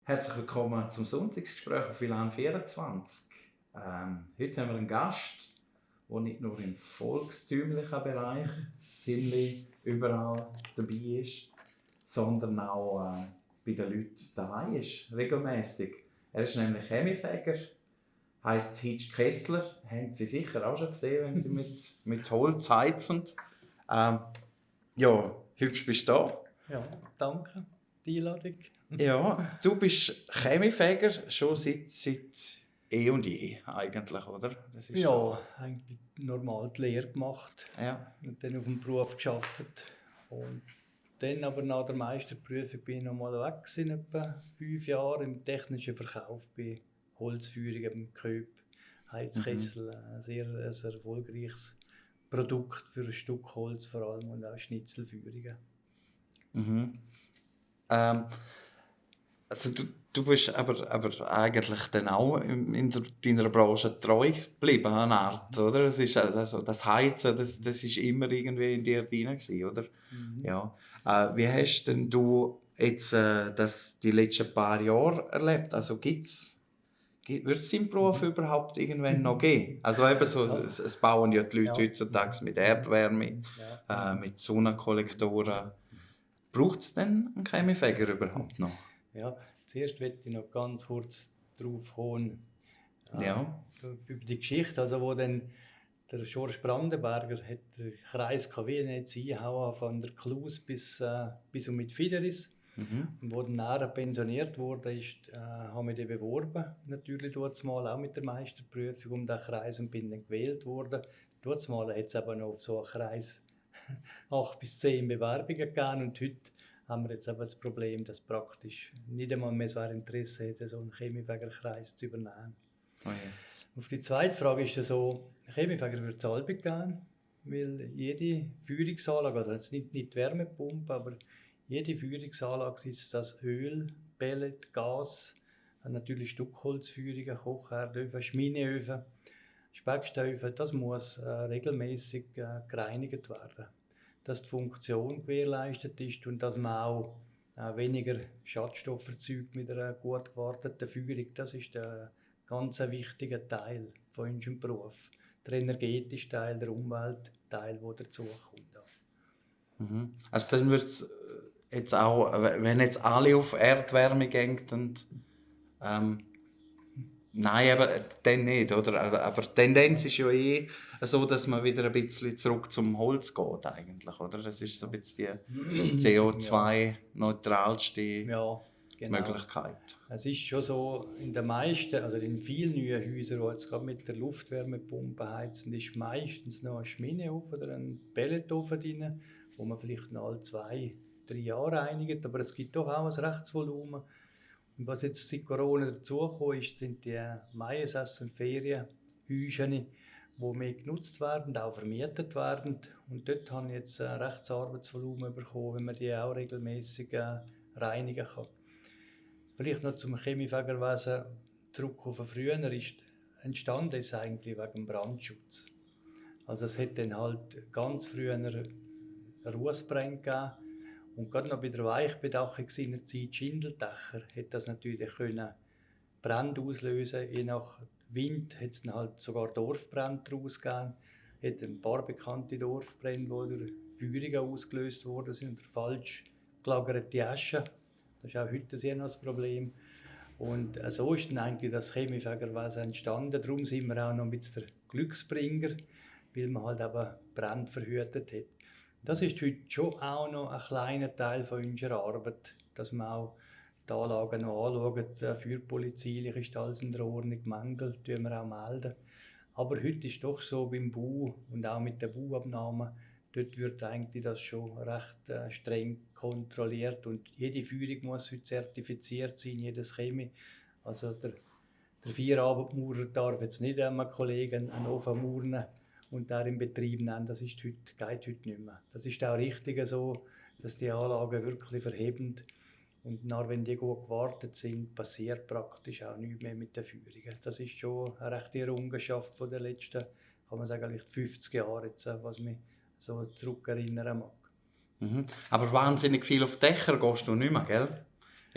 Herzlich willkommen zum Sonntagsgespräch auf WLAN 24. Heute haben wir einen Gast, der nicht nur im volkstümlichen Bereich ziemlich überall dabei ist, sondern auch bei den Leuten daheim ist, regelmäßig. Er ist nämlich Chemiefäger, heisst Hitch Kessler. Haben Sie sicher auch schon gesehen, wenn Sie mit Holz heizen. Ja, hübsch bist du da. Ja, danke. Die Einladung. Ja, du bist Chemiefäger schon seit eh und je eigentlich, oder? Das ist Ja, so. eigentlich normal die Lehre gemacht Ja. und dann auf dem Beruf gearbeitet. Und dann aber nach der Meisterprüfung bin ich noch mal weg gewesen, etwa 5 Jahre im technischen Verkauf bei Holzfeuerungen, beim Köp, Heizkessel. Ein sehr erfolgreiches Produkt für ein Stück Holz vor allem und auch Schnitzelfeuerungen. Also du bist aber eigentlich dann auch deiner Branche treu geblieben, eine Art, oder? Es ist also das Heizen, das ist immer irgendwie in dir drin gewesen, oder? Ja. Wie hast denn du jetzt das die letzten paar Jahre erlebt? Also wird es im Beruf überhaupt irgendwann noch geben? Also eben so, es bauen ja die Leute heutzutage mit Erdwärme, mit Sonnenkollektoren. Braucht es denn einen Chemiefäger überhaupt noch? Ja, zuerst möchte ich noch ganz kurz darauf kommen, über die Geschichte, also wo dann der George Brandenberger hat den Kreis KW-Netz eingehauen, von der Klus bis und mit Fideris. Und wo dann nachher pensioniert wurde, haben wir den beworben, natürlich dort mal auch mit der Meisterprüfung um den Kreis und bin dann gewählt worden. Dort mal hat es aber noch auf so einen Kreis 8 bis 10 Bewerbungen gegeben und heute haben wir jetzt aber das Problem, dass praktisch nicht einmal mehr so ein Interesse hätte, so einen Chemiefägerkreis zu übernehmen. Oh ja. Auf die zweite Frage ist es so, Chemiefäger würde es alle geben, weil jede Feuerungsanlage, also jetzt nicht die Wärmepumpe, aber jede Feuerungsanlage, sei es das Öl, Pellet, Gas, natürlich Stuckholzfeuerungen, Kochherdöfen, Schmineöfen, Speckstoffen, das muss regelmäßig gereinigt werden, dass die Funktion gewährleistet ist und dass man auch weniger Schadstoffe erzeugt mit einer gut gewarteten Feuerung. Das ist der ganz wichtige Teil von unserem Beruf. Der energetische Teil, der Umweltteil, der dazukommt. Also dann wird es jetzt auch, wenn jetzt alle auf Erdwärme gehen, nein, aber dann nicht, oder? Aber die Tendenz ist ja so, dass man wieder ein bisschen zurück zum Holz geht eigentlich, oder? Das ist so ein bisschen die CO2-neutralste Möglichkeit. Es ist schon so, in den meisten, also in vielen neuen Häusern, die jetzt gerade mit der Luftwärmepumpe heizen, ist meistens noch ein Schmineofen oder ein Pelletofen drin, wo man vielleicht noch alle 2-3 Jahre reinigt, aber es gibt doch auch ein Rechtsvolumen. Und was jetzt seit Corona dazugekommen ist, sind die Maiensätze und Ferienhäuschen, die mehr genutzt werden, auch vermietet werden. Und dort habe ich jetzt ein Rechtsarbeitsvolumen bekommen, wenn man die auch regelmäßig reinigen kann. Vielleicht noch zum Chemiefägerwesen zurück auf früher. Entstanden ist eigentlich wegen dem Brandschutz. Also es hat dann halt ganz früher einen Rußbrand gegeben. Und gerade noch bei der Weichbedachung seiner Zeit, Schindeldächer, hat das natürlich können Brände auslösen. Je nach Wind hat es dann halt sogar Dorfbrände daraus gegeben. Es hat ein paar bekannte Dorfbrände, die durch Feuerungen ausgelöst worden sind, oder falsch gelagerte Asche. Das ist auch heute sehr noch das Problem. Und so ist dann eigentlich das Chemiefägerwesen entstanden. Darum sind wir auch noch ein bisschen der Glücksbringer, weil man halt eben Brände verhütet hat. Das ist heute schon auch noch ein kleiner Teil von unserer Arbeit, dass man auch die Anlagen noch anschaut. Feuerpolizeilich ist alles in der Ordnung, Mängel melden wir auch melden. Aber heute ist doch so beim Bau und auch mit den Bauabnahmen, dort wird eigentlich das schon recht streng kontrolliert und jede Feuerung muss heute zertifiziert sein, jedes Chemie. Also der Feierabendmaurer darf jetzt nicht einem Kollegen einen Ofen mauern und der in Betrieb nehmen. Das ist geht heute nicht mehr. Das ist auch richtig so, dass die Anlagen wirklich verhebend und nach, wenn die gut gewartet sind, passiert praktisch auch nichts mehr mit den Feuerungen. Das ist schon eine rechte Errungenschaft von den letzten, kann man sagen, 50 Jahre jetzt, was mich so zurückerinnern mag. Aber wahnsinnig viel auf Dächer gehst du nicht mehr, gell?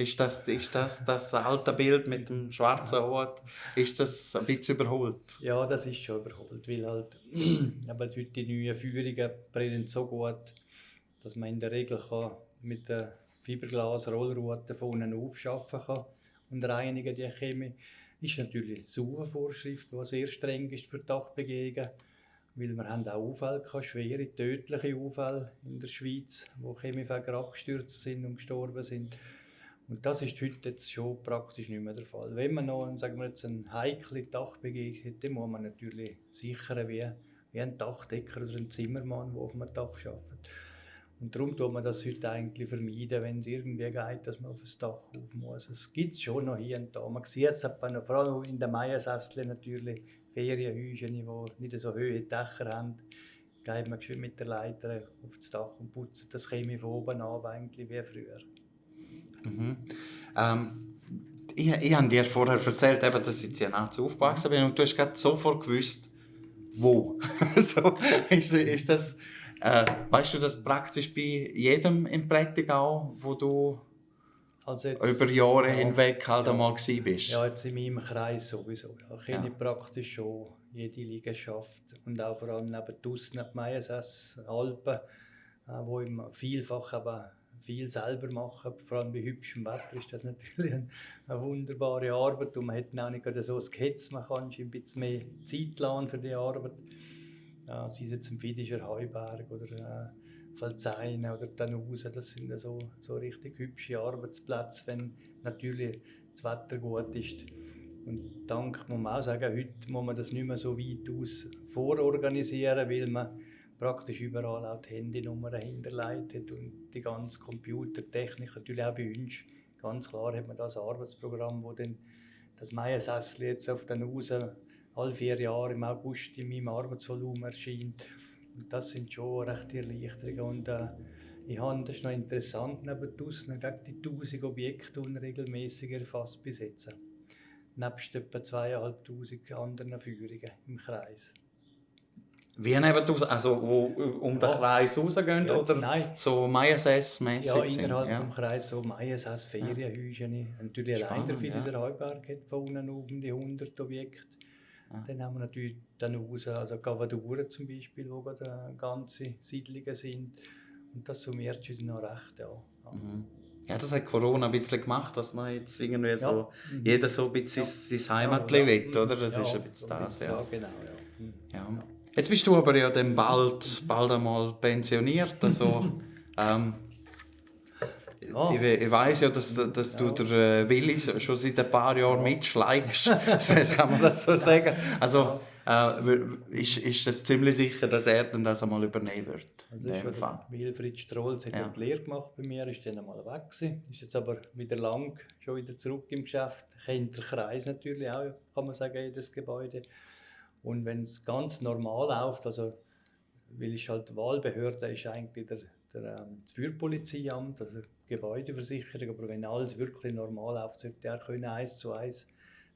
Ist das alte Bild mit dem schwarzen Hut, ist das ein bisschen überholt? Ja, das ist schon überholt, weil halt aber heute die neuen Führungen brennen so gut, dass man in der Regel mit der Fiberglas-Rollrute von unten aufschaffen kann und reinigen die Chemie. Ist natürlich eine Vorschrift, die sehr streng ist für Dachbegehungen, weil wir haben auch Unfälle gehabt, schwere, tödliche Unfälle in der Schweiz, wo Chemiefäger abgestürzt sind und gestorben sind. Und das ist heute jetzt schon praktisch nicht mehr der Fall. Wenn man noch, sagen wir jetzt, eine heikle Dachbegehung hat, dann muss man natürlich sichern wie ein Dachdecker oder ein Zimmermann, der auf einem Dach arbeitet. Und darum tut man das heute eigentlich vermeiden, wenn es irgendwie geht, dass man auf das Dach rauf muss. Es gibt es schon noch hier und da. Man sieht es vor allem in den Maiensässeln natürlich, Ferienhäuschen, die nicht so hohe Dächer haben. Da geht man schön mit der Leiter auf das Dach und putzt das Chemie von oben ab, eigentlich wie früher. Mhm. Ich habe dir vorher erzählt, eben, dass ich in Nazi aufgewachsen bin und du hast gerade sofort gewusst, wo. So, ist das, weißt du das praktisch bei jedem im Prättigau, wo du Also jetzt, über Jahre hinweg halt einmal gewesen bist? Ja, jetzt in meinem Kreis sowieso. Ja. Ich kenne Ja. praktisch schon jede Liegenschaft und auch vor allem neben draussen die Maiensässe, Alpen, wo ich vielfach aber viel selber mache. Vor allem bei hübschem Wetter ist das natürlich eine wunderbare Arbeit und man hat auch nicht gerade so das Gehetz, man kann ein bisschen mehr Zeit lassen für die Arbeit. Sei es jetzt im Vidischer Heuberg oder Pfalzeinen oder Tanusen, das sind so richtig hübsche Arbeitsplätze, wenn natürlich das Wetter gut ist. Und dank, muss man auch sagen, heute muss man das nicht mehr so weit aus vororganisieren, weil man praktisch überall auch die Handynummern hinterlegt und die ganze Computertechnik, natürlich auch bei uns. Ganz klar hat man das Arbeitsprogramm, wo dann das Maiensässli jetzt auf den Hausen alle 4 Jahre im August in meinem Arbeitsvolumen erscheint. Und das sind schon recht Erleichterungen. Und ich habe, das ist noch interessant, neben draussen die 1000 Objekte unregelmäßig erfasst bis jetzt. Nebst etwa 2500 anderen Führungen im Kreis. Wie neben du, also wo um den Kreis rausgehen oder nein. so Maiensäss-mässig? Ja, innerhalb des Kreises so Maiensässe, Ferienhäuschen. Ja. Natürlich allein der Vidischer Heuberg hat von unten auf um die 100 Objekte. Ja. Dann haben wir natürlich dann raus, also Gavaduren zum Beispiel, wo ganze Siedlungen sind. Und das summiert sich noch recht. Ja. Mhm. Ja, das hat Corona ein bisschen gemacht, dass man jetzt irgendwie so, jeder so ein bisschen sein Heimatli will, oder? Das ist ein bisschen das, ja. Genau, ja. Jetzt bist du aber ja dann bald einmal pensioniert, also ich weiss ja, dass du der Willi schon seit ein paar Jahren mitschleigst, kann man das so sagen. Also ist das ziemlich sicher, dass er dann das einmal übernehmen wird? Also Wilfried Strolz hat die Lehre gemacht bei mir, ist dann einmal weg gewesen, ist jetzt aber schon wieder zurück im Geschäft, kennt den Kreis natürlich auch, kann man sagen, jedes Gebäude. Und wenn es ganz normal läuft, also weil ich halt Wahlbehörde ist eigentlich das Feuerpolizeiamt, also Gebäudeversicherung, aber wenn alles wirklich normal läuft, sollte er 1:1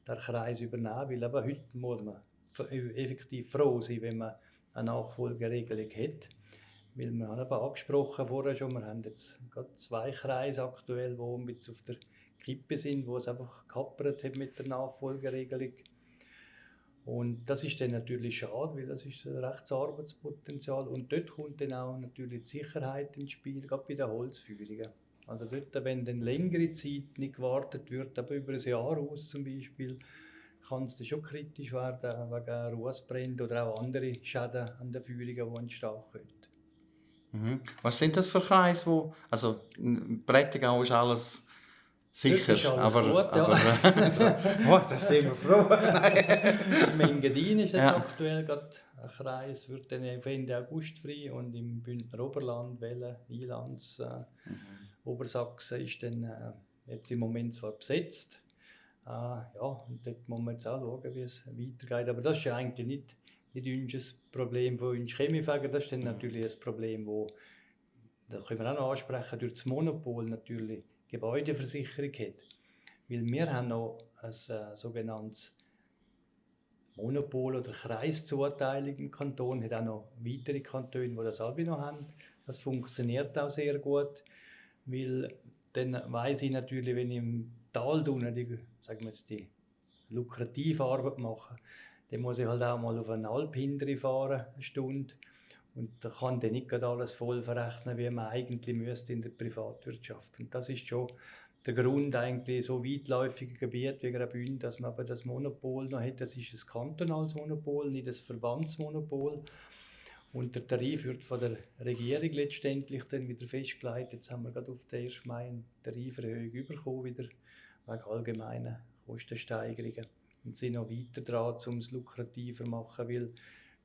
den Kreis übernehmen, weil aber heute muss man effektiv froh sein, wenn man eine Nachfolgeregelung hat. Weil wir haben aber angesprochen vorher schon, wir haben jetzt gerade 2 Kreise aktuell, die ein bisschen auf der Kippe sind, wo es einfach gekappert hat mit der Nachfolgeregelung. Und das ist dann natürlich schade, weil das ist ein rechtes Arbeitspotenzial. Und dort kommt dann auch natürlich die Sicherheit ins Spiel, gerade bei den Holzfeuerungen. Also dort, wenn dann längere Zeit nicht gewartet wird, aber über ein Jahr aus zum Beispiel, kann es dann schon kritisch werden wegen Rußbrände oder auch andere Schäden an den Feuerungen, die entstehen können. Mhm. Was sind das für Kreise, also in Prättigau ist alles sicher, ist alles aber das sind wir froh. Im Engadin ist jetzt aktuell gerade ein Kreis, wird dann Ende August frei und im Bündner Oberland, Welle, Ilanz, Obersachsen ist dann jetzt im Moment zwar besetzt. Und dort muss man jetzt auch schauen, wie es weitergeht. Aber das ist ja eigentlich nicht unser Problem von uns Chemiefäger, das ist dann natürlich ein Problem, das können wir auch noch ansprechen, durch das Monopol natürlich Gebäudeversicherung hat. Weil wir haben noch ein sogenanntes Monopol oder Kreiszuteilung im Kanton, hat auch noch weitere Kantone, die das auch noch haben. Das funktioniert auch sehr gut, weil dann weiss ich natürlich, wenn ich im Tal sagen wir jetzt, die lukrative Arbeit mache, dann muss ich halt auch mal auf eine Alp hinterher fahren, eine Stunde. Und da kann dann nicht gerade alles voll verrechnen, wie man eigentlich müsste in der Privatwirtschaft. Und das ist schon der Grund, eigentlich so weitläufige Gebiete wie Graubünden, dass man aber das Monopol noch hat. Das ist ein kantonales Monopol, nicht ein Verbandsmonopol. Und der Tarif wird von der Regierung letztendlich dann wieder festgelegt. Jetzt haben wir gerade auf den 1. Mai eine Tariferhöhung bekommen, wieder wegen allgemeinen Kostensteigerungen. Und sind noch weiter dran, um es lukrativer zu machen, weil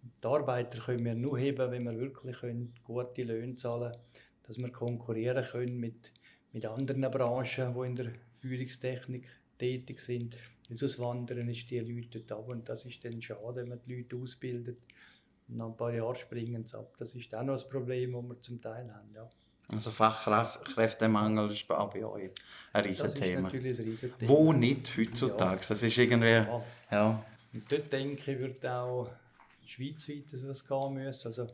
die Arbeiter können wir nur heben, wenn wir wirklich gute Löhne zahlen können, dass wir konkurrieren können mit anderen Branchen, die in der Führungstechnik tätig sind. Weil sonst wandern ist die Leute dort ab und das ist dann schade, wenn man die Leute ausbildet und nach ein paar Jahren springen sie ab. Das ist auch noch ein Problem, das wir zum Teil haben. Ja. Also Fachkräftemangel ist auch bei euch ein Riesenthema. Das ist natürlich ein Riesenthema. Wo nicht heutzutage? Ja. Das ist irgendwie... Ja. Und dort denke ich, wird auch schweizweit etwas gehen müssen. Also,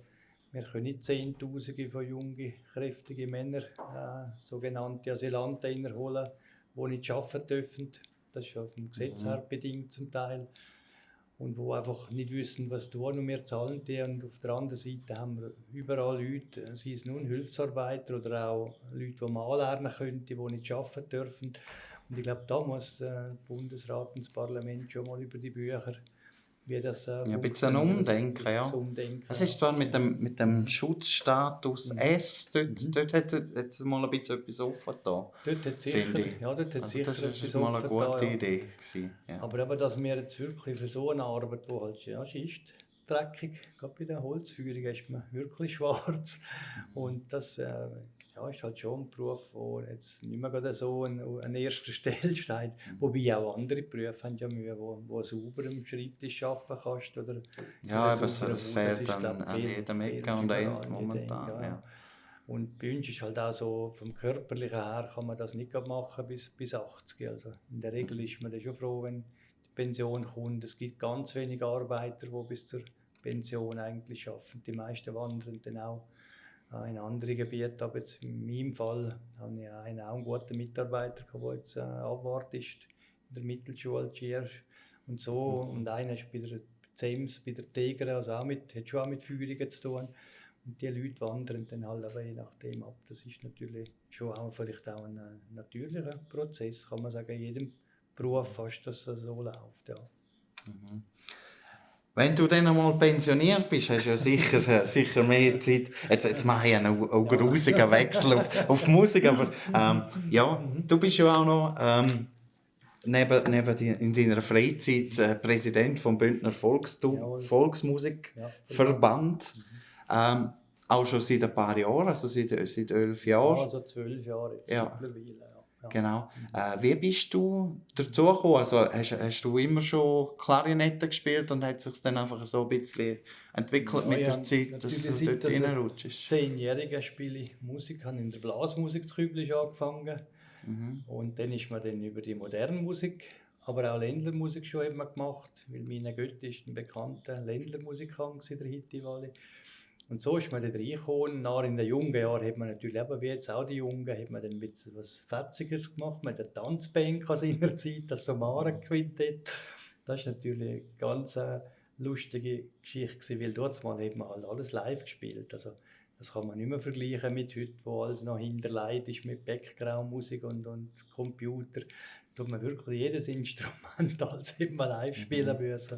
wir können nicht Zehntausende von jungen, kräftigen Männern, sogenannte Asylanten, holen, die nicht arbeiten dürfen. Das ist ja vom Gesetz her bedingt zum Teil. Und die einfach nicht wissen, was tun, und wir zahlen die. Und auf der anderen Seite haben wir überall Leute, sei es nun Hilfsarbeiter oder auch Leute, die mal lernen könnten, die nicht arbeiten dürfen. Und ich glaube, da muss der Bundesrat und das Parlament schon mal über die Bücher, wie das ja, ein bisschen umdenken, ja. Es ist zwar mit dem Schutzstatus S, dort hat es mal ein bisschen etwas offen da. Dort hat sicher, ja, dort hat also sicher das ist mal eine gute Idee gewesen, ja. Aber dass wir jetzt wirklich für so eine Arbeit, die halt, ja, ist dreckig, gerade bei der Holzführung ist man wirklich schwarz. Und das ist halt schon ein Beruf, der jetzt nicht mehr gerade so an erster Stelle steht. Wobei auch andere Berufe haben ja Mühe, wo sauber am Schreibtisch arbeiten kannst. Oder ja, aber das fehlt an jedem Ecke und Ende momentan. Ja. Und bei uns ist halt auch so, vom Körperlichen her kann man das nicht machen bis 80. Also in der Regel ist man dann schon froh, wenn die Pension kommt. Es gibt ganz wenige Arbeiter, die bis zur Pension eigentlich arbeiten. Die meisten wandern dann auch in andere Gebiete. Aber jetzt in meinem Fall habe ich auch einen guten Mitarbeiter, der jetzt Abwart ist in der Mittelschule und so. Und einer ist bei der ZEMS, bei der Tegra, also hat schon auch mit Führungen zu tun. Und die Leute wandern dann halt aber je nachdem ab. Das ist natürlich schon auch vielleicht auch ein natürlicher Prozess, kann man sagen, in jedem Beruf fast, dass es so läuft. Ja. Mhm. Wenn du dann einmal pensioniert bist, hast du ja sicher mehr Zeit. Jetzt mache ich einen auch grusigen Wechsel auf Musik, aber du bist ja auch noch in deiner Freizeit Präsident vom Bündner Volksmusikverband. Auch schon seit ein paar Jahren, also seit 11 Jahren. Ja, also 12 Jahre jetzt mittlerweile. Ja. Genau. Wie bist du dazu gekommen? Also, hast du immer schon Klarinette gespielt und hat es sich dann einfach so ein bisschen entwickelt mit der Zeit, dass du dort reinrutschst? 10-Jähriger spiele ich Musik, habe in der Blasmusik zu Küblis angefangen. Und dann ist man dann über die moderne Musik, aber auch Ländlermusik schon eben gemacht, weil meine Götti ist ein bekannter Ländlermusikant in der Hittivale. Und so ist man dann reingekommen. In den jungen Jahren hat man natürlich, eben wie jetzt auch die Jungen, hat man dann ein bisschen was Fetziges gemacht. Man hat eine Tanzbank an seiner Zeit, das Somara-Quintett. Das war natürlich eine ganz lustige Geschichte, weil dort mal hat man halt alles live gespielt. Also, das kann man nicht mehr vergleichen mit heute, wo alles noch hinterlegt ist mit Background-Musik und Computer. Da tut man wirklich jedes Instrument als immer live spielen müssen.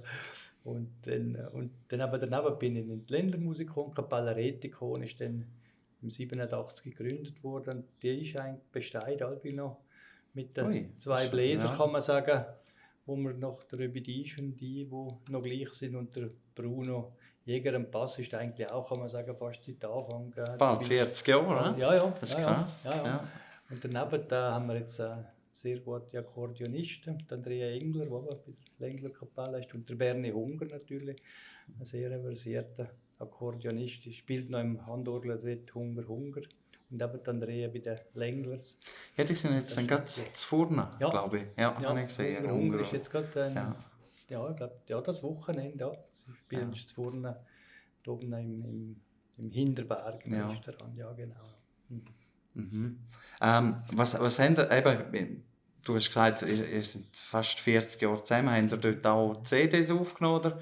Und dann aber daneben bin ich in die Ländlermusik gekommen. Kapelle Rätikon ist dann im 87 gegründet worden. Die ist eigentlich besteht noch mit den 2 Bläsern, kann man sagen, wo wir noch der Röbidisch und die noch gleich sind. Und der Bruno Jäger am Bass ist eigentlich auch, kann man sagen, fast seit Anfang. Bald 40 Jahre, ne? Ja. Das ist krass. Ja. Und daneben haben wir jetzt sehr gute Akkordeonisten, Andrea Engler, der bei der Engler Kapelle ist, und der Bernie Hunger natürlich, ein sehr versierter Akkordeonist. Er spielt noch im Handorgel Hunger. Und eben Andrea bei den Lenglers. Ja, die sind jetzt dann gerade zu Furna, glaube ich. Ja, habe ich gesehen. Hunger ist jetzt gerade ich glaube, das Wochenende. Ja. Sie spielen zu Furna, da oben im Hinterberg, im Restaurant. Ja, genau. Was habt ihr, eben, du hast gesagt, ihr seid fast 40 Jahre zusammen, habt ihr dort auch CDs aufgenommen oder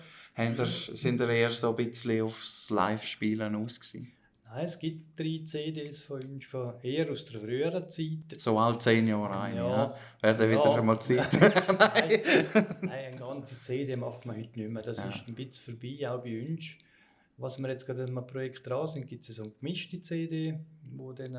sind ihr eher so ein bisschen aufs Live-Spielen aus gewesen? Nein, es gibt 3 CDs von uns, eher aus der früheren Zeit. So alle 10 Jahre eine, ja. Wäre dann wieder einmal Zeit. Nein, eine ganze CD macht man heute nicht mehr. Das ist ein bisschen vorbei, auch bei uns. Was wir jetzt gerade an einem Projekt dran sind, gibt es so eine gemischte CD, die dann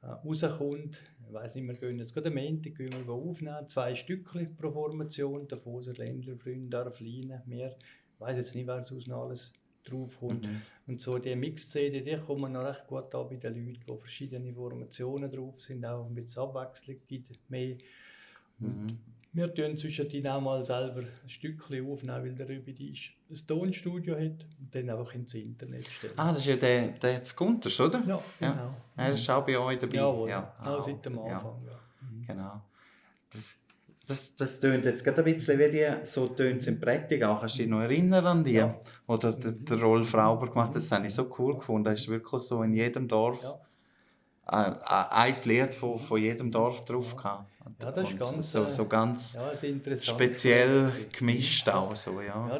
rauskommt. Ich weiss nicht, wir gehen jetzt gerade am Montag aufnehmen, 2 Stückchen pro Formation, der Foser, Ländler, Freund, Darfline, mehr. Ich weiss jetzt nicht, wer sonst noch alles draufkommt. Und so die Mix-CD, die kommen noch recht gut an bei den Leuten, wo verschiedene Formationen drauf sind, auch ein bisschen Abwechslung gibt mehr. Wir tun zwischendurch auch mal selber ein Stückchen aufnehmen, weil der Rübi ein Tonstudio hat und dann einfach ins Internet stellen. Das ist ja der jetzt Gunters, oder? Ja, genau. Er ist auch bei euch dabei. Jawohl, ja. auch seit dem Anfang. Ja. Genau. Das tönt jetzt gerade ein bisschen wie so tönt es im Prättig auch. Kannst du dich noch erinnern an die? Ja. Oder der Rolf Rauber gemacht, das habe ich so cool gefunden. Da ist wirklich so in jedem Dorf ein Lied von jedem Dorf drauf gehabt. Ja, das ist ganz, so ganz interessant speziell gemischt auch so, ja. Ja,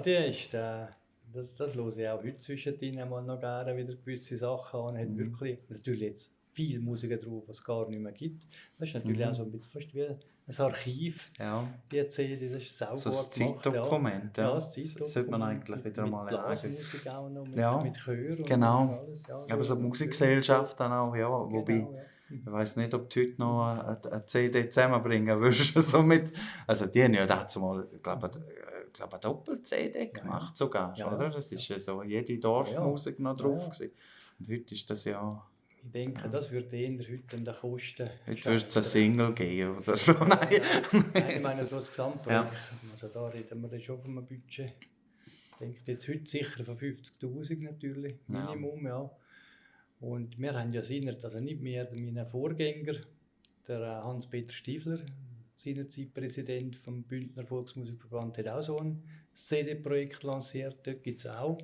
das höre ich auch heute zwischendrin mal noch gerne wieder gewisse Sachen an. Hat wirklich natürlich jetzt viel Musik drauf, was es gar nicht mehr gibt. Das ist natürlich auch so ein bisschen fast wie ein Archiv. Ja. Die CD, das ist sauber so gemacht. Ein Zeitdokument, ja. Das Zeitdokument. Das sollte man eigentlich wieder mal mit Blasmusik auch noch, mit Chör und genau. alles. Ja, aber so die Musikgesellschaft dann auch, ja. Genau, Wobei, ich weiss nicht, ob du heute noch eine CD zusammenbringen würdest. So mit, also die haben ja dazu mal, ich glaube, eine Doppel-CD gemacht sogar, oder? Das ist ja so jede Dorfmusik noch drauf gewesen. Und heute ist das ja... Ich denke, das würde eher heute an den Kosten. Heute würde es eine Single geben oder so. Nein, ich meine, so das Gesamtprojekt. Also da reden wir schon von einem Budget. Ich denke jetzt heute sicher von 50'000 natürlich, Minimum, ja. Und wir haben ja seinerzeit, also nicht mehr mein Vorgänger, der Hans-Peter Stiefler, seinerzeit Präsident vom Bündner Volksmusikverband, hat auch so ein CD-Projekt lanciert. Dort gibt es auch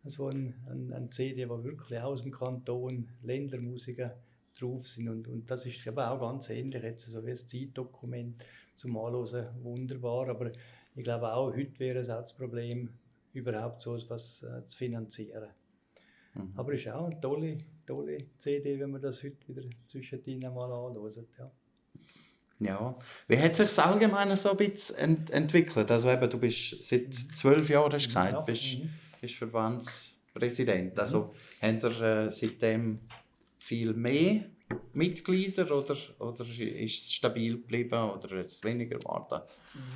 so eine CD, wo wirklich auch aus dem Kanton Ländlermusiken drauf sind. Und das ist aber auch ganz ähnlich, jetzt so wie ein Zeitdokument zum Anhören, wunderbar. Aber ich glaube auch, heute wäre es auch das Problem, überhaupt so etwas zu finanzieren. Aber es ist auch eine tolle CD, wenn man das heute wieder zwischendrin mal anhört. Ja. Wie hat sich das allgemein so ein bisschen entwickelt? Also eben, du bist seit 12 Jahren, hast du gesagt, bist Verbandspräsident. Also habt ihr seitdem viel mehr Mitglieder oder ist es stabil geblieben oder ist es weniger geworden?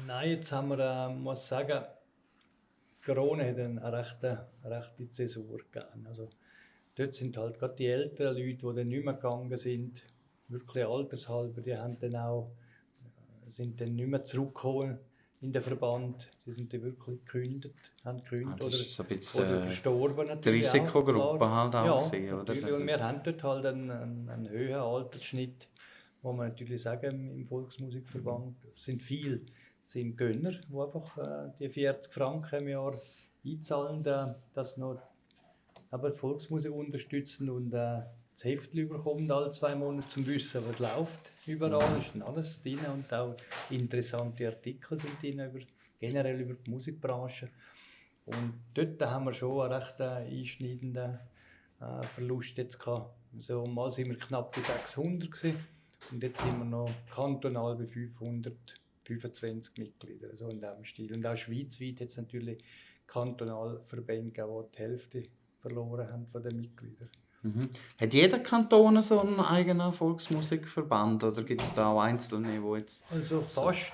Nein, jetzt haben wir, muss ich sagen, Corona hat eine rechte Zäsur gegeben. Also, dort sind halt gerade die älteren Leute, die dann nicht mehr gegangen sind, wirklich altershalber, die haben dann auch, sind dann nicht mehr zurückgekommen in den Verband. Sie sind dann wirklich haben gekündigt oder verstorben natürlich. Die Risikogruppe halt auch gewesen, oder? Und wir haben dort halt einen höheren Altersschnitt, wo man natürlich sagen, im Volksmusikverband sind viele sind Gönner, die einfach die 40 Franken im Jahr einzahlen, das noch aber die Volksmusik unterstützen und das Heftchen bekommen alle 2 Monate zum Wissen, was läuft. Überall ist alles drin und auch interessante Artikel sind drin, generell über die Musikbranche. Und dort haben wir schon einen recht einschneidenden Verlust jetzt gehabt. Also, mal sind wir knapp bei 600 gewesen, und jetzt sind wir noch kantonal bei 525 Mitgliedern, so in diesem Stil. Und auch schweizweit hat es natürlich Kantonalverbände gegeben, die Hälfte verloren haben von den Mitgliedern. Hat jeder Kanton so einen eigenen Volksmusikverband oder gibt es da auch einzelne, die jetzt... Also fast.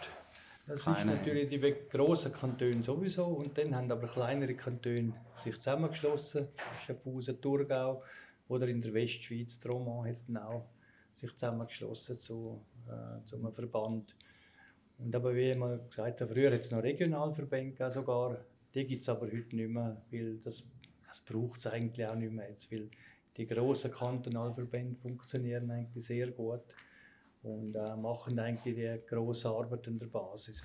Das ist natürlich die grossen Kantone sowieso und dann haben aber kleinere Kantone sich zusammengeschlossen. Schaffhausen, Thurgau oder in der Westschweiz, Tromont, hätten auch sich zusammengeschlossen zu einem Verband. Und aber wie ich mal gesagt habe, früher hat es noch Regionalverbände sogar. Die gibt es aber heute nicht mehr, weil das braucht es eigentlich auch nicht mehr jetzt, weil die grossen Kantonalverbände funktionieren eigentlich sehr gut und machen eigentlich die grosse Arbeit an der Basis.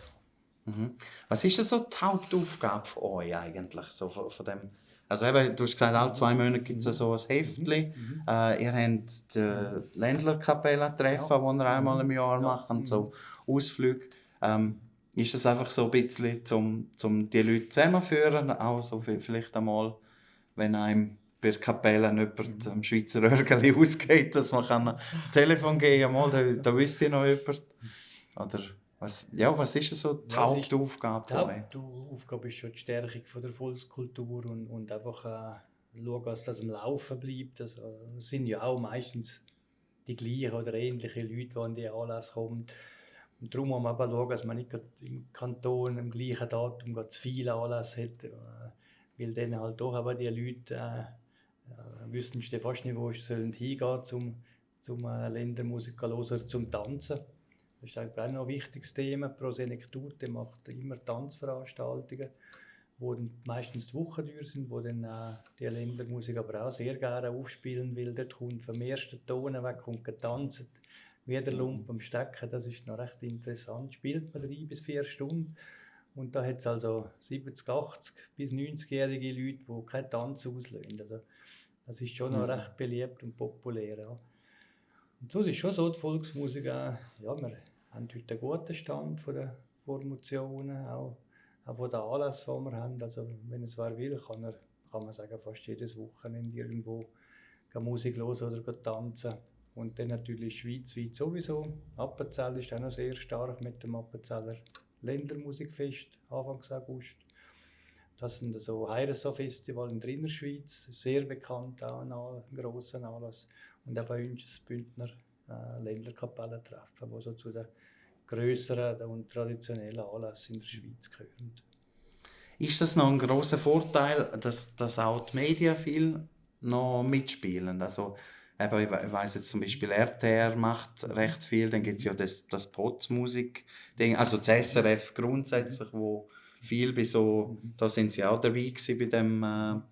Was ist denn so die Hauptaufgabe von euch eigentlich, so von dem Also eben, du hast gesagt, alle 2 Monate gibt es so ein Heftchen. Ihr habt die Ländlerkapellen-Treffen, die ihr einmal im Jahr macht, so Ausflüge. Ist das einfach so ein bisschen, um die Leute zusammenzuführen, auch so vielleicht einmal, wenn einem bei der Kapelle jemand am Schweizer Örgeli ausgeht, dass man ein Telefon geben kann, da wüsste ich noch jemand. Oder was ist so die Hauptaufgabe Die von euch? Hauptaufgabe ist schon die Stärkung von der Volkskultur und einfach schauen, dass das am Laufen bleibt. Also, es sind ja auch meistens die gleichen oder ähnlichen Leute, die an die Anlässe kommen. Und darum muss man aber schauen, dass man nicht gerade im Kanton am gleichen Datum gerade zu viele Anlässe hat, weil dann halt doch aber die Leute wüssten fast nicht, wo sie hingehen sollen, zum Ländermusik hören oder zum Tanzen. Das ist eigentlich auch noch ein wichtiges Thema. Pro Senektute macht immer Tanzveranstaltungen, die meistens die Woche durch sind, wo dann die Ländermusik aber auch sehr gerne aufspielen will. Dort kommt vom ersten Ton weg, kommt getanzt, wie der Lump am Stecken. Das ist noch recht interessant. Spielt man 3 bis 4 Stunden. Und da hat es also 70, 80 bis 90-jährige Leute, die keinen Tanz auslösen. Also, das ist schon noch recht beliebt und populär. Ja. Und so ist schon so, die Volksmusik, wir haben heute einen guten Stand von den Formationen, auch von den Anlässen, die wir haben. Also, wenn es wer will, kann man sagen, fast jedes Wochenende irgendwo Musik hören oder tanzen. Und dann natürlich schweizweit sowieso. Appenzell ist auch noch sehr stark mit dem Appenzeller Ländermusikfest, Anfang August. Das sind so Heiresau-Festival in der Innerschweiz, sehr bekannt, auch ein grosser Anlass. Und auch bei uns das Bündner Ländlerkapellentreffen, die so zu den grösseren und traditionellen Anlässen in der Schweiz gehören. Ist das noch ein grosser Vorteil, dass auch die Medien viel noch mitspielen? Also, eben, ich weiss jetzt zum Beispiel, RTR macht recht viel, dann gibt es ja das Potzmusik-Ding, also das SRF grundsätzlich, wo viel bei so, da sind sie auch dabei gewesen bei dem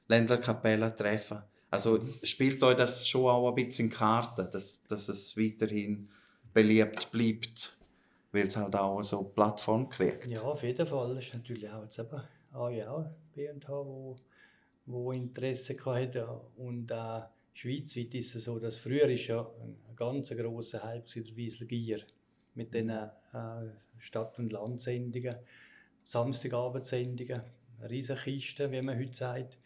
Ländlerkapellentreffen. Also spielt euch das schon auch ein bisschen in die Karten, dass es weiterhin beliebt bleibt, weil es halt auch so eine Plattform kriegt? Ja, auf jeden Fall. Das ist natürlich auch jetzt eben B&H, wo Interesse hatte. Und schweizweit ist es so, dass früher ist ja ein ganz grosser Hype der Wiesler Gier mit diesen Stadt- und Landsendungen, Samstagabendsendungen, Riesenkisten, wie man heute sagt.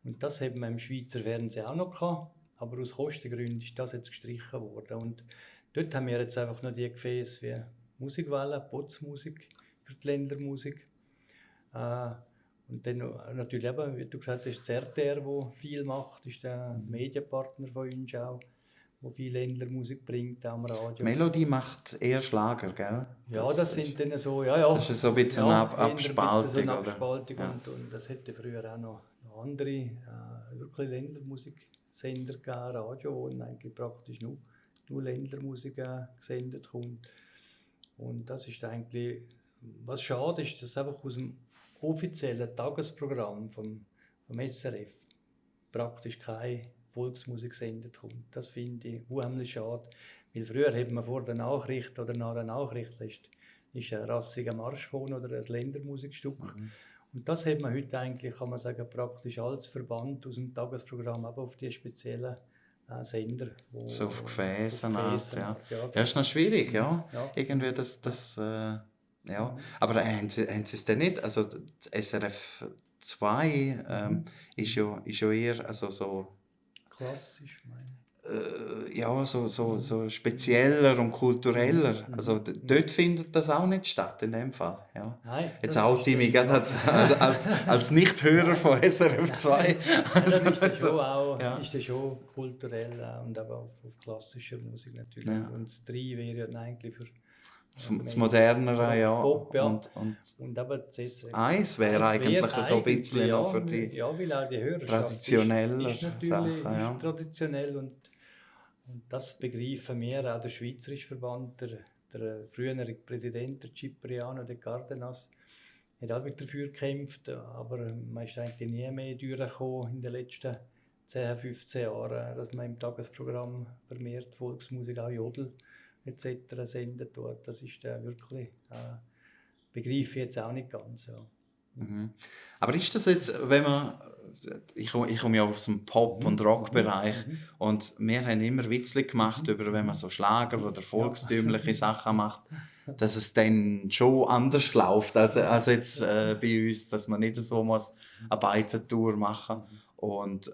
Und das haben wir im Schweizer Fernsehen auch noch gehabt, aber aus Kostengründen ist das jetzt gestrichen worden. Und dort haben wir jetzt einfach noch die Gefäße wie Musikwelle, Potzmusik für die Ländermusik. Und dann natürlich eben, wie du gesagt hast, das RTR, der viel macht, ist der Medienpartner von uns auch, der viel Ländlermusik bringt am Radio. Melodie macht eher Schlager, gell? Ja, das sind dann so, Das ist so ein bisschen eine Abspaltung, so eine oder? Abspaltung Ja. und das hätte früher auch noch andere, wirklich Ländermusiksender gegeben, Radio, wo eigentlich praktisch nur Ländlermusik gesendet kommt. Und das ist eigentlich, was schade ist, dass einfach aus dem offiziellen Tagesprogramm vom SRF praktisch keine Volksmusik gesendet kommt. Das finde ich unheimlich schade, weil früher hat man vor der Nachricht oder nach der Nachricht ist ein rassiger Marsch gekommen oder ein Ländermusikstück. Und das hat man heute eigentlich, kann man sagen, praktisch als Verband aus dem Tagesprogramm aber auf die speziellen Sender. So auf Gefäßen, ja. Ja, Ja, ist noch schwierig, ja. Ja. Irgendwie ja. Aber haben sie es denn nicht? Also das SRF 2 ist ja eher also so klassisch, meine ich. ja, so spezieller und kultureller. Also dort findet das auch nicht statt, in dem Fall. Ja. Nein, Jetzt oute ich mich gerade als Nichthörer von SRF 2. Also, ist das schon kulturell und aber auf klassischer Musik natürlich. Ja. Und das 3 wäre ja eigentlich für Das Modernere, ja. Pop, ja. Und aber das 1 wäre eigentlich so ein bisschen noch für die weil auch die Hörerschaft traditionellen ist natürlich Sachen. Ja. ist traditionell und das begreifen wir, auch der Schweizerische Verband, der frühere Präsident, der Cipriano de Cardenas, hat auch dafür gekämpft, aber man ist eigentlich nie mehr durchgekommen in den letzten 10, 15 Jahren, dass man im Tagesprogramm vermehrt Volksmusik, auch Jodel etc. sendet dort. Das ist wirklich, begreife ich jetzt auch nicht ganz. Ja. Aber ist das jetzt, wenn man ich komme ja aus dem Pop- und Rockbereich und wir haben immer Witze gemacht über, wenn man so Schlager oder volkstümliche Sachen macht, dass es dann schon anders läuft als jetzt bei uns, dass man nicht so muss eine Beizentour machen. Und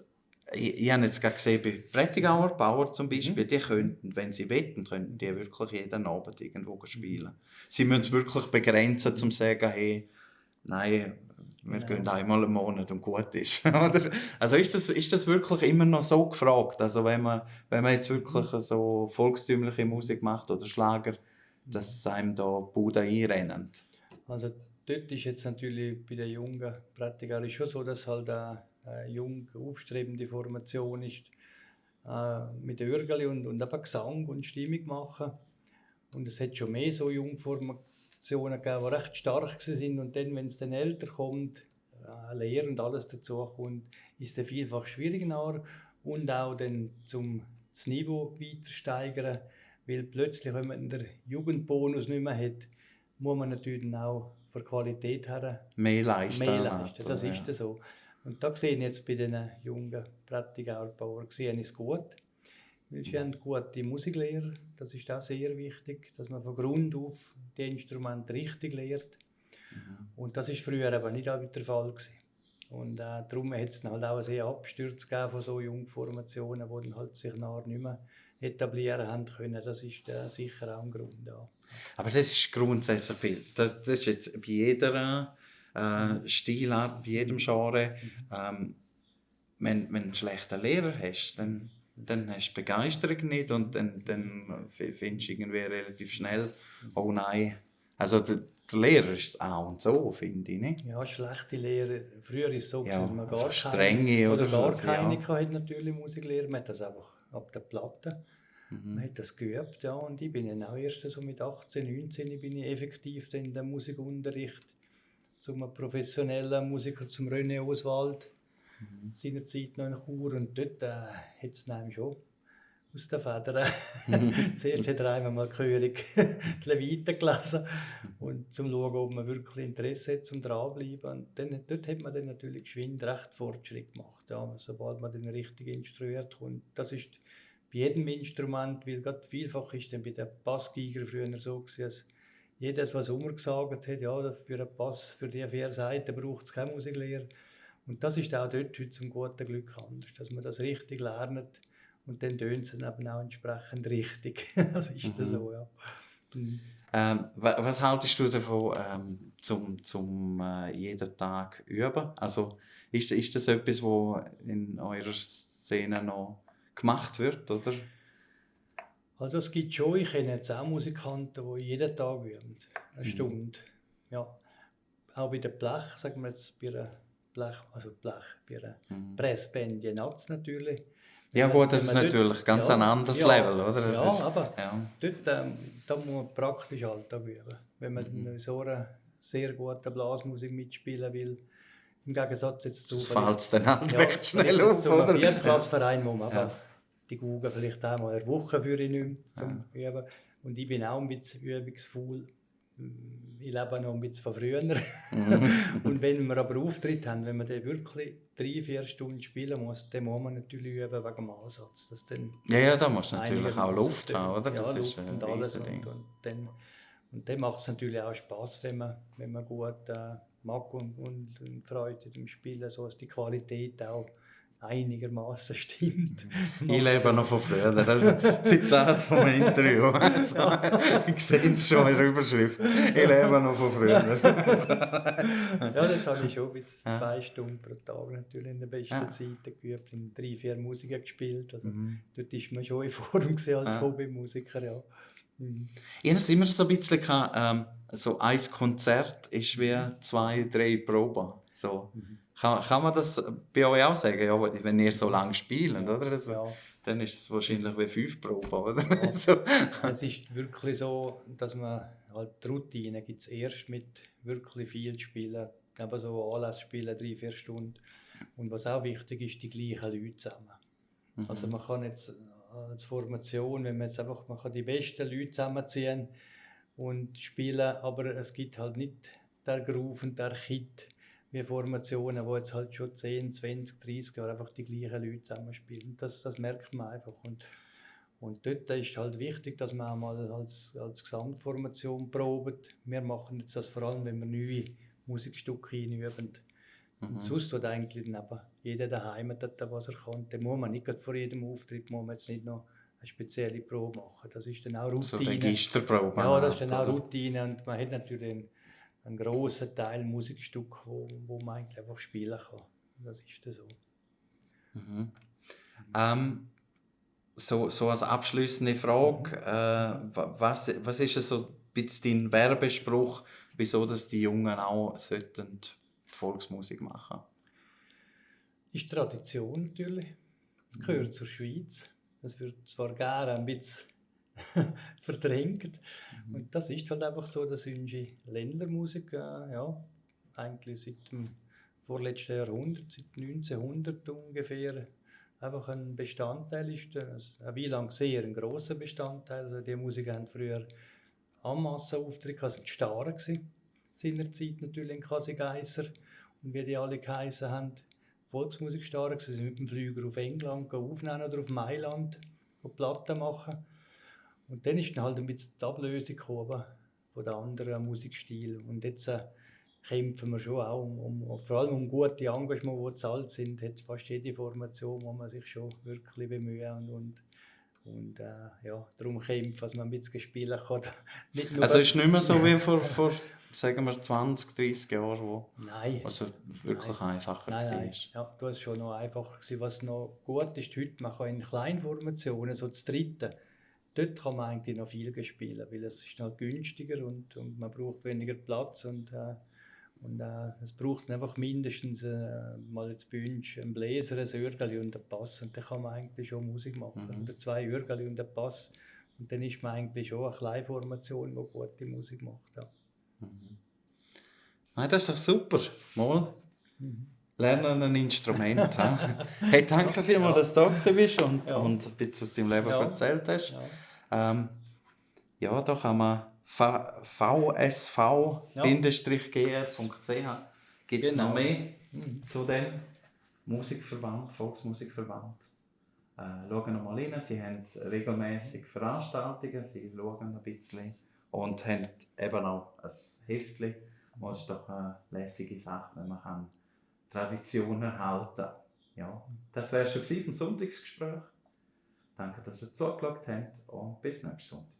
ich habe jetzt gerade gesehen, bei Prättigauer Bauer zum Beispiel, die könnten, wenn sie wollten, könnten die wirklich jeden Abend irgendwo spielen. Sie müssen es wirklich begrenzen, um zu sagen, hey, nein, wir gehen einmal im Monat und gut ist. Oder? Also ist das wirklich immer noch so gefragt? Also wenn man jetzt wirklich so volkstümliche Musik macht oder Schlager, dass einem da die Bude einrennen? Also dort ist jetzt natürlich bei den jungen Prättigern schon so, dass halt eine jung aufstrebende Formation ist, mit Örgeli und eben Gesang und Stimmung machen. Und es hat schon mehr so Jungformationen gegeben, die recht stark sind. Und dann, wenn es dann älter kommt, Lehre und alles dazu kommt, ist es vielfach schwieriger und auch dann das Niveau weiter steigern. Weil plötzlich, wenn man den Jugendbonus nicht mehr hat, muss man natürlich dann auch von der Qualität her Mehr leisten. Das ist so. Und da sehe ich jetzt bei den jungen Prättigauer Bauern es gut. Weil sie haben gute Musiklehrer, das ist auch sehr wichtig, dass man von Grund auf die Instrumente richtig lehrt. Und das war früher aber nicht der Fall gewesen. Und darum hat es dann halt auch sehr Abstürze gegeben von so Jungformationen, die dann halt sich nachher nicht mehr etablieren haben können. Das ist sicher auch ein Grund. Ja. Aber das ist grundsätzlich viel. Das ist jetzt bei jeder Stilart, bei jedem Genre. Wenn du einen schlechten Lehrer hast, dann hast du Begeisterung nicht und dann findest du irgendwie relativ schnell, oh nein. Also der Lehrer ist A und so, finde ich, nicht? Ja, schlechte Lehrer. Früher war es so, Ja, dass man gar strenge oder gar so, keine ja. hatte, natürlich Musiklehrer. Man hat das einfach ab der Platte. Man hat das geübt, ja. Und ich bin dann auch erst so mit 18, 19 bin ich effektiv in den Musikunterricht zum professionellen Musiker, zum René Oswald, seinerzeit noch in Chur. Und dort hat es einem schon aus den Federn. Zuerst hat er einmal gehörig die Leviten gelesen und zum schauen, ob man wirklich Interesse hat, zum dranbleiben. Und dort hat man dann natürlich geschwind recht Fortschritt gemacht, ja, sobald man dann richtig instruiert kommt. Das ist bei jedem Instrument, weil gerade vielfach ist dann bei den Bassgeiger früher so gewesen, dass jedes, was Sommer gesagt hat, ja, für einen Bass, für die 4 Seiten braucht es keine Musiklehrer. Und das ist auch dort heute zum guten Glück anders, dass man das richtig lernt. Und dann tönt es dann eben auch entsprechend richtig. Das ist das so, ja. Was haltest du davon, zum jeden Tag üben? Also ist das etwas, was in eurer Szene noch gemacht wird, oder? Also es gibt schon, ich kenne jetzt auch Musikanten, die jeden Tag üben, eine Stunde. Ja. Auch bei der Blech, sagen wir jetzt bei einer bei einer Pressband Jenatz natürlich. Ja gut, das ist natürlich ganz ein anderes Level, oder? Das Ja, ist, aber ja. dort da muss man praktisch Alltag üben. Wenn man in so einer sehr guten Blasmusik mitspielen will, im Gegensatz jetzt zu... Das fällt es dann halt recht schnell auf, auf, so einem oder? Viertklassverein, wo man aber die Google vielleicht einmal eine Woche für ihn nimmt zum Üben. Und ich bin auch ein bisschen übungsfaul. Ich lebe noch ein bisschen von früher. Und wenn wir aber Auftritt haben, wenn man dann wirklich 3-4 Stunden spielen muss, dann muss man natürlich üben wegen dem Ansatz. Dass dann Ja, da musst du natürlich auch Luft haben, oder? Ja, Das Luft ist und alles. Und dann macht es natürlich auch Spass, wenn man gut mag und Freude am Spielen, so dass die Qualität auch einigermaßen stimmt. Ich lebe noch von früher. Das ist ein Zitat vom Interview. Also, ich sehe es schon in der Überschrift. Ich lebe noch von früher. Ja, das habe ich schon bis 2 Stunden pro Tag natürlich in den besten Zeiten geübt, in 3-4 Musiker gespielt. Also, dort war man schon in Form als Hobbymusiker. Ja. Ich habe es immer so ein bisschen gehabt, so ein Konzert ist wie 2-3 Proben. So. Kann man das bei euch auch sagen, ja, wenn ihr so lange spielt, oder? Also, dann ist es wahrscheinlich wie 5 Proben, oder? Ja. So. Es ist wirklich so, dass man halt die Routine gibt es erst mit wirklich viel Spielen, aber so Anlässe spielen 3-4 Stunden. Und was auch wichtig ist, die gleichen Leute zusammen. Also man kann jetzt als Formation, wenn man jetzt einfach, man kann die besten Leute zusammenziehen und spielen, aber es gibt halt nicht der Groove und der Kit, wie Formationen, wo jetzt halt schon 10, 20, 30 Jahre einfach die gleichen Leute zusammenspielen. Das merkt man einfach. Und dort ist halt wichtig, dass man auch mal als Gesamtformation probt. Wir machen jetzt das vor allem, wenn wir neue Musikstücke einüben. Und sonst wird eigentlich neben jeder daheim da, was er kann. Dann muss man nicht gerade vor jedem Auftritt muss man jetzt nicht noch eine spezielle Probe machen. Das ist dann auch Routine. So Registerprobe. Ja, das ist dann auch Routine. Und man hat natürlich einen grossen Teil Musikstück, wo man eigentlich einfach spielen kann. Das ist dann so. So als abschließende Frage, was ist so ein bisschen dein Werbespruch, wieso dass die Jungen auch sollten die Volksmusik machen? Ist Tradition natürlich. Es gehört zur Schweiz. Das wird zwar gerne ein bisschen verdrängt. Und das ist halt einfach so, dass unsere Ländlermusik eigentlich seit dem vorletzten Jahrhundert, seit 1900 ungefähr, einfach ein Bestandteil ist. Wie lange sehr ein grosser Bestandteil. Also die Musiker haben früher am Massenauftritt, also die Staren gewesen, seinerzeit natürlich in Kasigeisser. Und wie die alle geheissen haben, Volksmusikstaren, sie sind mit dem Flüger auf England aufnehmen oder auf Mailand Platten machen. Und dann ist dann halt ein bisschen die Ablösung gekommen von den anderen Musikstilen. Und jetzt kämpfen wir schon auch vor allem um gute Engagements, die bezahlt sind, hat fast jede Formation, wo man sich schon wirklich bemühen und darum kämpfen, dass man ein bisschen spielen kann. Nicht nur also ist es nicht mehr so wie vor sagen wir 20, 30 Jahren, wo also wirklich einfacher war? Nein. Ja, das war schon noch einfacher gewesen. Was noch gut ist heute, man kann in Kleinformationen, so das Dritte, dort kann man eigentlich noch viel spielen, weil es ist noch günstiger und man braucht weniger Platz und es braucht einfach mindestens mal jetzt Bündchen, einen Bläser, ein Örgeli und einen Pass und dann kann man eigentlich schon Musik machen. Oder 2 Örgeli und einen Pass und dann ist man eigentlich schon eine Kleinformation, die gute Musik macht. Ja. Nein, das ist doch super. Mal lernen ein Instrument. Hey, danke vielmals, dass du da bist und ein bisschen aus deinem Leben erzählt hast. Da kann man vsv-gr.ch gibt es noch mehr zu dem Musikverband, Volksmusikverband. Schauen noch mal rein, sie haben regelmäßig Veranstaltungen, sie schauen ein bisschen und haben eben auch ein Heftchen. Das ist doch eine lässige Sache, wenn man Tradition erhalten kann. Ja, das wäre schon vom Sonntagsgespräch. Danke, dass ihr zugeschaut habt und bis nächsten Sonntag.